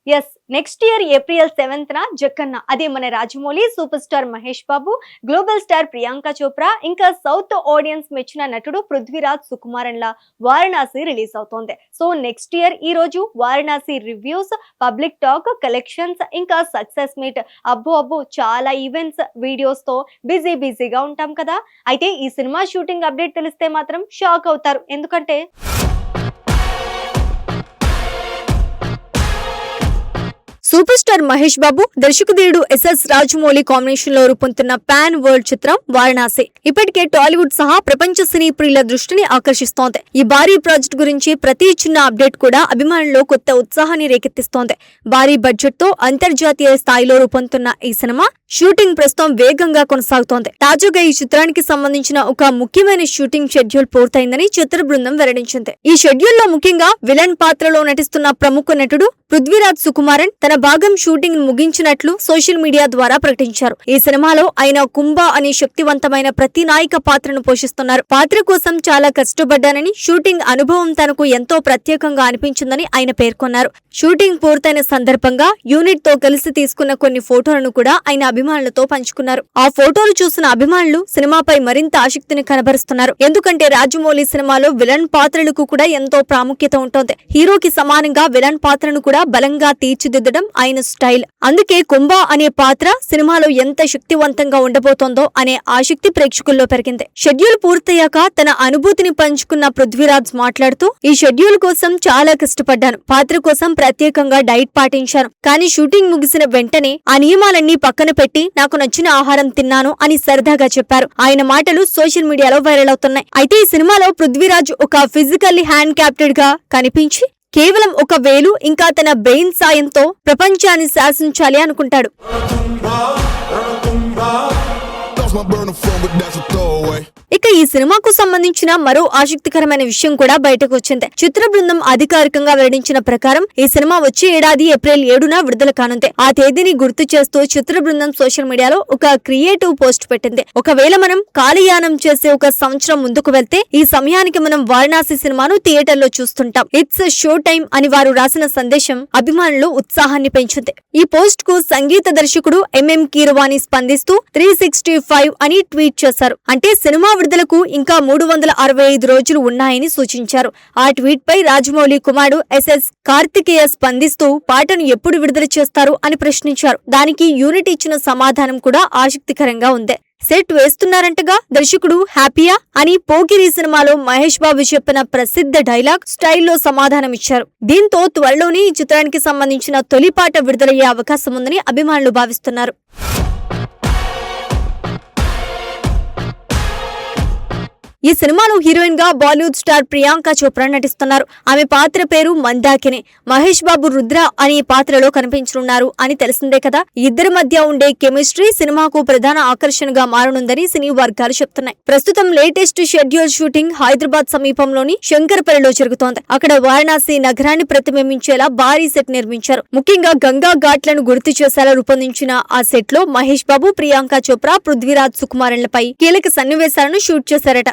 Yes next year April 7th Jakkanna అదే మన Rajamouli, super star Mahesh Babu, global star Priyanka Chopra, ఇంకా సౌత్ ఆడియన్స్ మెచ్చిన నటుడు పృథ్వీరాజ్ సుకుమారన్ల వారణాసి రిలీజ్ అవుతోంది. సో నెక్స్ట్ ఇయర్ ఈ రోజు Varanasi reviews, public talk, collections, ఇంకా సక్సెస్ మీట్, అబ్బో చాలా ఈవెంట్స్, వీడియోస్ తో బిజీగా ఉంటాం కదా. అయితే ఈ సినిమా షూటింగ్ అప్డేట్ తెలిస్తే మాత్రం షాక్ అవుతారు. ఎందుకంటే సూపర్ స్టార్ మహేష్ బాబు, దర్శకుడు ఎస్ఎస్ రాజమౌళి కాంబినేషన్ లో రూపొందుతున్న పాన్ వరల్డ్ చిత్రం వారణాసి ఇప్పటికే టాలీవుడ్ సహా ప్రపంచ సినీ ప్రియుల దృష్టిని ఆకర్షిస్తోంది. ఈ భారీ ప్రాజెక్ట్ గురించి ప్రతి చిన్న అప్డేట్ కూడా అభిమానుల్లో కొత్త ఉత్సాహాన్ని రేకెత్తిస్తోంది. భారీ బడ్జెట్ తో అంతర్జాతీయ స్థాయిలో రూపొందుతున్న ఈ సినిమా షూటింగ్ ప్రస్తుతం వేగంగా కొనసాగుతోంది. తాజాగా ఈ చిత్రానికి సంబంధించిన ఒక ముఖ్యమైన షూటింగ్ షెడ్యూల్ పూర్తయిందని చిత్ర బృందం వెల్లడించింది. ఈ షెడ్యూల్ లో ముఖ్యంగా విలన్ పాత్రలో నటిస్తున్న ప్రముఖ నటుడు పృథ్వీరాజ్ సుకుమారన్ తన భాగం షూటింగ్ ముగించినట్లు సోషల్ మీడియా ద్వారా ప్రకటించారు. ఈ సినిమాలో ఆయన కుంభ అనే శక్తివంతమైన ప్రతి నాయక పాత్రను పోషిస్తున్నారు. పాత్ర కోసం చాలా కష్టపడ్డానని, షూటింగ్ అనుభవం తనకు ఎంతో ప్రత్యేకంగా అనిపించిందని ఆయన పేర్కొన్నారు. షూటింగ్ పూర్తయిన సందర్భంగా యూనిట్ తో కలిసి తీసుకున్న కొన్ని ఫోటోలను కూడా ఆయన అభిమానులతో పంచుకున్నారు. ఆ ఫోటోలు చూసిన అభిమానులు సినిమాపై మరింత ఆసక్తిని కనబరుస్తున్నారు. ఎందుకంటే రాజమౌళి సినిమాలో విలన్ పాత్రలకు కూడా ఎంతో ప్రాముఖ్యత ఉంటుంది. హీరోకి సమానంగా విలన్ పాత్రను కూడా బలంగా తీర్చిదిద్దడం ఆయన స్టైల్. అందుకే కుంభ అనే పాత్ర సినిమాలో ఎంత శక్తివంతంగా ఉండబోతోందో అనే ఆసక్తి ప్రేక్షకుల్లో పెరిగింది. షెడ్యూల్ పూర్తయ్యాక తన అనుభూతిని పంచుకున్న పృథ్వీరాజ్ మాట్లాడుతూ, ఈ షెడ్యూల్ కోసం చాలా కష్టపడ్డాను. పాత్ర కోసం ప్రత్యేకంగా డైట్ పాటించాను. కానీ షూటింగ్ ముగిసిన వెంటనే ఆ నియమాలన్నీ పక్కన పెట్టి నాకు నచ్చిన ఆహారం తిన్నాను అని సరదాగా చెప్పారు. ఆయన మాటలు సోషల్ మీడియాలో వైరల్ అవుతున్నాయి. అయితే ఈ సినిమాలో పృథ్వీరాజ్ ఒక ఫిజికల్లీ హ్యాండ్ క్యాప్టెడ్ గా కనిపించి కేవలం ఒక వేలు ఇంకా తన బ్రెయిన్ సాయంతో ప్రపంచాన్ని శాసించాలి అనుకుంటాడు. ఇక ఈ సినిమాకు సంబంధించిన మరో ఆసక్తికరమైన విషయం కూడా బయటకు వచ్చింది. చిత్ర బృందం అధికారికంగా వెల్లడించిన ప్రకారం ఈ సినిమా వచ్చే ఏడాది ఏప్రిల్ 7న విడుదల కానుంది. ఆ తేదీని గుర్తు చేస్తూ చిత్ర బృందం సోషల్ మీడియాలో ఒక క్రియేటివ్ పోస్ట్ పెట్టింది. ఒకవేళ మనం కాలయానం చేసే ఒక సంవత్సరం ముందుకు వెళ్తే ఈ సమయానికి మనం వారణాసి సినిమాను థియేటర్లో చూస్తుంటాం. ఇట్స్ షో టైం అని వారు రాసిన సందేశం అభిమానులు ఉత్సాహాన్ని పెంచింది. ఈ పోస్ట్ కు సంగీత దర్శకుడు ఎంఎం కీరవాణి స్పందిస్తూ 365 అని ట్వీట్ చేశారు. అంటే సినిమా విడుదలకు ఇంకా 365 రోజులు ఉన్నాయని సూచించారు. ఆ ట్వీట్ పై రాజమౌళి కుమారుడు ఎస్ఎస్ కార్తికేయ స్పందిస్తూ పాటను ఎప్పుడు విడుదల చేస్తారు అని ప్రశ్నించారు. దానికి యూనిట్ ఇచ్చిన సమాధానం కూడా ఆసక్తికరంగా ఉంది. సెట్ వేస్తున్నారంటగా దర్శకుడు హ్యాపీయా అని పోకిరి సినిమాలో మహేష్ బాబు చెప్పిన ప్రసిద్ధ డైలాగ్ స్టైల్లో సమాధానమిచ్చారు. దీంతో త్వరలోనే ఈ చిత్రానికి సంబంధించిన తొలి పాట విడుదలయ్యే అవకాశం ఉందని అభిమానులు భావిస్తున్నారు. ఈ సినిమాలో హీరోయిన్ గా బాలీవుడ్ స్టార్ ప్రియాంక చోప్రా నటిస్తున్నారు. ఆమె పాత్ర పేరు మందాకిని. మహేష్ బాబు రుద్ర అనే పాత్రలో కనిపించనున్నారు అని తెలిసిందే కదా. ఇద్దరి మధ్య ఉండే కెమిస్ట్రీ సినిమాకు ప్రధాన ఆకర్షణగా మారనుందని సినీ వర్గాలు చెప్తున్నాయి. ప్రస్తుతం లేటెస్ట్ షెడ్యూల్ షూటింగ్ హైదరాబాద్ సమీపంలోని శంకర్పల్లిలో జరుగుతోంది. అక్కడ వారణాసి నగరాన్ని ప్రతిబింబించేలా భారీ సెట్ నిర్మించారు. ముఖ్యంగా గంగా ఘాట్లను గుర్తు చేసేలా రూపొందించిన ఆ సెట్ లో మహేష్ బాబు, ప్రియాంక చోప్రా, పృథ్వీరాజ్ సుకుమారన్లపై కీలక సన్నివేశాలను షూట్ చేశారట.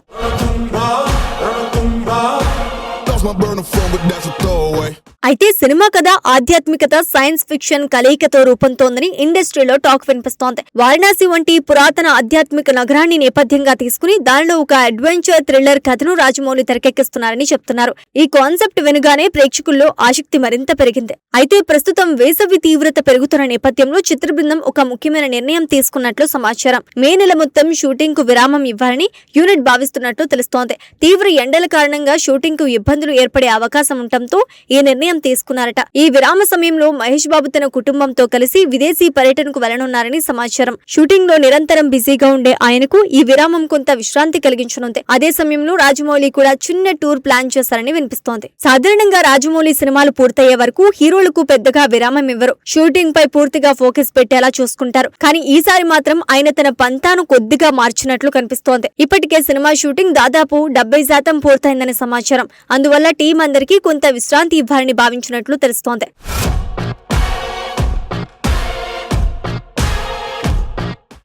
అయితే సినిమా కథ ఆధ్యాత్మికత, సైన్స్ ఫిక్షన్ కలయికతో రూపొందుతోందని ఇండస్ట్రీలో టాక్ వినిపిస్తోంది. వారణాసి వంటి పురాతన ఆధ్యాత్మిక నగరాన్ని నేపథ్యంగా తీసుకుని దానిలో ఒక అడ్వెంచర్ థ్రిల్లర్ కథను రాజమౌళి తెరకెక్కిస్తున్నారని చెప్తున్నారు. ఈ కాన్సెప్ట్ వినగానే ప్రేక్షకుల్లో ఆసక్తి మరింత పెరిగింది. అయితే ప్రస్తుతం వేసవి తీవ్రత పెరుగుతున్న నేపథ్యంలో చిత్ర బృందం ఒక ముఖ్యమైన నిర్ణయం తీసుకున్నట్లు సమాచారం. మే నెల మొత్తం షూటింగ్ కు విరామం ఇవ్వాలని యూనిట్ భావిస్తున్నట్లు తెలుస్తోంది. తీవ్ర ఎండల కారణంగా షూటింగ్ కు ఇబ్బందులు ఏర్పడే అవకాశం ఉండటంతో ఈ నిర్ణయం తీసుకున్నారట. ఈ విరామ సమయంలో మహేష్ బాబు తన కుటుంబంతో కలిసి విదేశీ పర్యటనకు వెళ్లనున్నారని సమాచారం. షూటింగ్ లో నిరంతరం బిజీగా ఉండే ఆయనకు ఈ విరామం కొంత విశ్రాంతి కలిగించనుంది. అదే సమయంలో రాజమౌళి కూడా చిన్న టూర్ ప్లాన్ చేశారని వినిపిస్తోంది. సాధారణంగా రాజమౌళి సినిమాలు పూర్తయ్యే వరకు హీరోలకు పెద్దగా విరామం ఇవ్వరు. షూటింగ్ పై పూర్తిగా ఫోకస్ పెట్టేలా చూసుకుంటారు. కానీ ఈసారి మాత్రం ఆయన తన పంతాను కొద్దిగా మార్చినట్లు కనిపిస్తోంది. ఇప్పటికే సినిమా షూటింగ్ దాదాపు 70% పూర్తయిందని సమాచారం. అందువల్ల టీం అందరికీ కొంత విశ్రాంతి ఇవ్వాలని భావించినట్లు తెలుస్తోంది.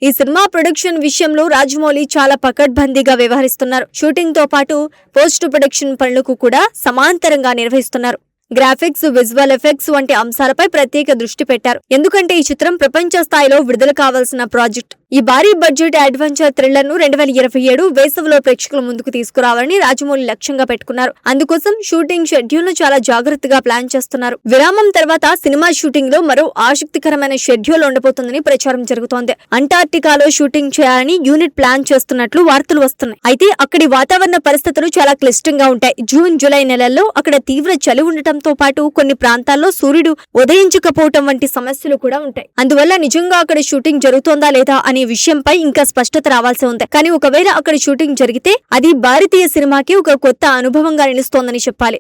ఈ సినిమా ప్రొడక్షన్ విషయంలో రాజమౌళి చాలా పకడ్బందీగా వ్యవహరిస్తున్నారు. షూటింగ్ తో పాటు పోస్ట్ ప్రొడక్షన్ పనులకు కూడా సమాంతరంగా నిర్వహిస్తున్నారు. గ్రాఫిక్స్, విజువల్ ఎఫెక్ట్స్ వంటి అంశాలపై ప్రత్యేక దృష్టి పెట్టారు. ఎందుకంటే ఈ చిత్రం ప్రపంచ స్థాయిలో విడుదల కావాల్సిన ప్రాజెక్ట్. ఈ భారీ బడ్జెట్ అడ్వెంచర్ థ్రిల్లర్ ను 2027 వేసవిలో ప్రేక్షకుల ముందుకు తీసుకురావాలని రాజమౌళి లక్ష్యంగా పెట్టుకున్నారు. అందుకోసం షూటింగ్ షెడ్యూల్ ను చాలా జాగ్రత్తగా ప్లాన్ చేస్తున్నారు. విరామం తర్వాత సినిమా షూటింగ్ లో మరో ఆసక్తికరమైన షెడ్యూల్ ఉండబోతుందని ప్రచారం జరుగుతోంది. అంటార్క్టికాలో షూటింగ్ చేయాలని యూనిట్ ప్లాన్ చేస్తున్నట్లు వార్తలు వస్తున్నాయి. అయితే అక్కడి వాతావరణ పరిస్థితులు చాలా క్లిష్టంగా ఉంటాయి. జూన్, జూలై నెలల్లో అక్కడ తీవ్ర చలి ఉండటంతో పాటు కొన్ని ప్రాంతాల్లో సూర్యుడు ఉదయించకపోవటం వంటి సమస్యలు కూడా ఉంటాయి. అందువల్ల నిజంగా అక్కడ షూటింగ్ జరుగుతోందా లేదా అనే విషయంపై ఇంకా స్పష్టత రావాల్సి ఉంది. కానీ ఒకవేళ అక్కడ షూటింగ్ జరిగితే అది భారతీయ సినిమాకి ఒక కొత్త అనుభవంగా నిలుస్తోందని చెప్పాలి.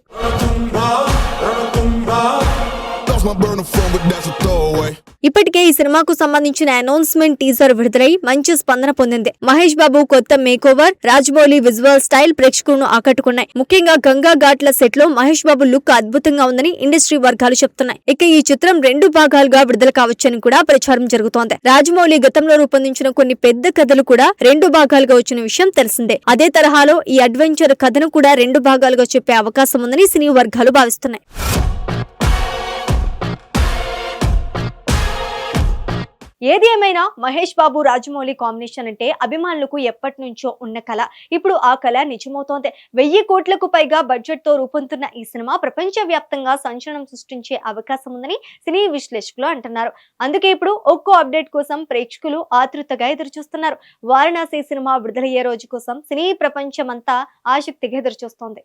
ఇప్పటికే ఈ సినిమాకు సంబంధించిన అనౌన్స్మెంట్ టీజర్ విడుదలై మంచి స్పందన పొందింది. మహేష్ బాబు కొత్త మేకోవర్, రాజమౌళి విజువల్ స్టైల్ ప్రేక్షకులను ఆకట్టుకున్నాయి. ముఖ్యంగా గంగా ఘాట్ల సెట్ లో మహేష్ బాబు లుక్ అద్భుతంగా ఉందని ఇండస్ట్రీ వర్గాలు చెప్తున్నాయి. ఇక ఈ చిత్రం 2 భాగాలుగా విడుదల కావచ్చని కూడా ప్రచారం జరుగుతోంది. రాజమౌళి గతంలో రూపొందించిన కొన్ని పెద్ద కథలు కూడా 2 భాగాలుగా వచ్చిన విషయం తెలిసిందే. అదే తరహాలో ఈ అడ్వెంచర్ కథను కూడా 2 భాగాలుగా చెప్పే అవకాశం ఉందని సినీ వర్గాలు భావిస్తున్నాయి. ఏది ఏమైనా మహేష్ బాబు, రాజమౌళి కాంబినేషన్ అంటే అభిమానులకు ఎప్పటి నుంచో ఉన్న కళ. ఇప్పుడు ఆ కళ నిజమవుతోంది. 1000 కోట్లకు పైగా బడ్జెట్ తో రూపొందుతున్న ఈ సినిమా ప్రపంచ వ్యాప్తంగా సంచలనం సృష్టించే అవకాశం ఉందని సినీ విశ్లేషకులు అంటున్నారు. అందుకే ఇప్పుడు ఒక్కో అప్డేట్ కోసం ప్రేక్షకులు ఆతృతగా ఎదురుచూస్తున్నారు. వారణాసి సినిమా విడుదలయ్యే రోజు కోసం సినీ ప్రపంచమంతా ఆసక్తిగా ఎదురుచూస్తోంది.